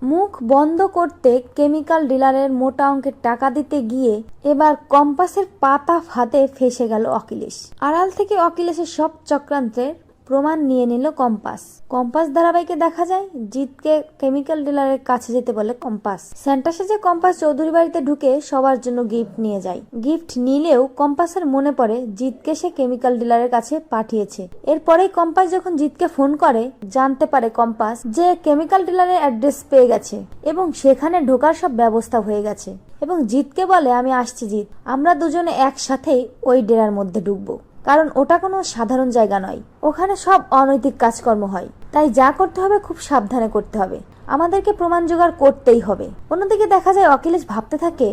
মুখ বন্ধ করতে কেমিক্যাল ডিলারের মোটা অঙ্কের টাকা দিতে গিয়ে এবার কম্পাসের পাতা ফাঁদে ফেসে গেল অখিলেশ। আড়াল থেকে অখিলেশের সব চক্রান্তের প্রমাণ নিয়ে নিল কম্পাস। কম্পাস ধারাবাহিকে দেখা যায় জিতকে কেমিক্যাল ডিলারের কাছে যেতে বলে কম্পাস। সেন্টা সেজে কম্পাস চৌধুরী বাড়িতে ঢুকে সবার জন্য গিফট নিয়ে যায়। গিফট নিলেও কম্পাসের মনে পড়ে জিতকে সে কেমিক্যাল ডিলারের কাছে পাঠিয়েছে। এরপরেই কম্পাস যখন জিতকে ফোন করে জানতে পারে কম্পাস যে কেমিক্যাল ডিলারের অ্যাড্রেস পেয়ে গেছে এবং সেখানে ঢোকার সব ব্যবস্থা হয়ে গেছে এবং জিতকে বলে আমি আসছি জিত, আমরা দুজনে একসাথেই ওই ডেরার মধ্যে ঢুকবো, কারণ ওটা কোনো সাধারণ জায়গা নয়, ওখানে সব অনৈতিক কাজকর্ম হয়, তাই যা করতে হবে খুব সাবধানে করতে হবে, আমাদেরকে প্রমাণ জোগাড় করতেই হবে। অন্যদিকে দেখা যায় অখিলেশ ভাবতে থাকে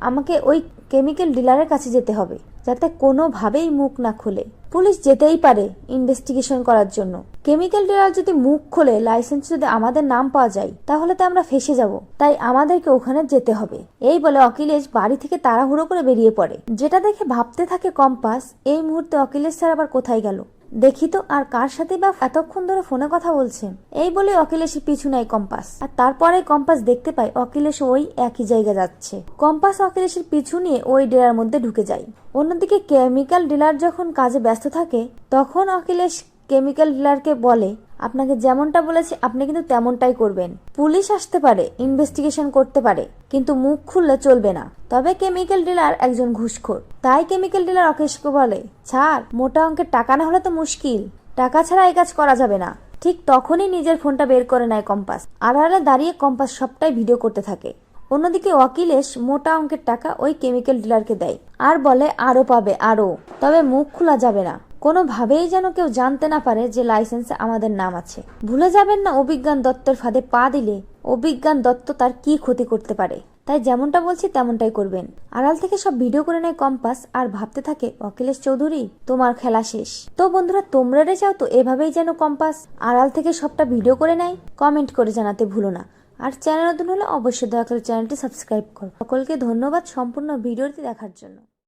আমাকে ওই কেমিক্যাল ডিলারের কাছে যেতে হবে যাতে কোনোভাবেই মুখ না খুলে। পুলিশ যেতেই পারে ইনভেস্টিগেশন করার জন্য, কেমিক্যাল ডিলার যদি মুখ খোলে লাইসেন্স যদি আমাদের নাম পাওয়া যায় তাহলে তো আমরা ফেসে যাব, তাই আমাদেরকে ওখানে যেতে হবে। এই বলে অখিলেশ বাড়ি থেকে তাড়াহুড়ো করে বেরিয়ে পড়ে। যেটা দেখে ভাবতে থাকে কম্পাস এই মুহূর্তে অখিলেশ স্যার আবার কোথায় গেল, দেখি তো আর কার সাথে বা এতক্ষণ ধরে ফোনে কথা বলছেন। এই বলে অখিলেশের পিছু নেয় কম্পাস, আর তারপরে কম্পাস দেখতে পায় অখিলেশ ওই একই জায়গা যাচ্ছে। কম্পাস অখিলেশের পিছু নিয়ে ওই ডেরার মধ্যে ঢুকে যায়। অন্যদিকে কেমিক্যাল ডিলার যখন কাজে ব্যস্ত থাকে তখন অখিলেশ কেমিক্যাল ডিলারকে বলে আপনাকে যেমনটা বলেছি আপনি কিন্তু তেমনটাই করবেন। পুলিশ আসতে পারে, ইনভেস্টিগেশন করতে পারে, কিন্তু মুখ খুললে চলবে না। তবে কেমিক্যাল ডিলার একজন ঘুষখোর, তাই কেমিক্যাল ডিলার অখিলেশকে বলে ছাড়, মোটা অঙ্কের টাকা না হলে তো মুশকিল, টাকা ছাড়া এই কাজ করা যাবে না। ঠিক তখনই নিজের ফোনটা বের করে নেয় কম্পাস। আড়ালে দাঁড়িয়ে কম্পাস সবটাই ভিডিও করতে থাকে। অন্যদিকে অখিলেশ মোটা অঙ্কের টাকা ওই কেমিক্যাল ডিলারকে দেয় আর বলে আরো পাবে আরো, তবে মুখ খোলা যাবে না, কোনোভাবেই যেন কেউ জানতে না পারে যে লাইসেন্সে আমাদের নাম আছে। ভুলে যাবেন না অভিজ্ঞান দত্তের ফাঁদে পা দিলে অভিজ্ঞান দত্ত তার কি ক্ষতি করতে পারে, তাই যেমনটা বলছি তেমনটাই করবেন। আড়াল থেকে সব ভিডিও করে নেয় কম্পাস আর ভাবতে থাকে অখিলেশ চৌধুরী তোমার খেলা শেষ। তো বন্ধুরা তোমরা রে চাও তো এভাবেই যেন কম্পাস আড়াল থেকে সবটা ভিডিও করে নেয়? কমেন্ট করে জানাতে ভুলো না। আর চ্যানেল নতুন হলে অবশ্যই দয়া করে চ্যানেলটি সাবস্ক্রাইব করো। সকলকে ধন্যবাদ সম্পূর্ণ ভিডিওটি দেখার জন্য।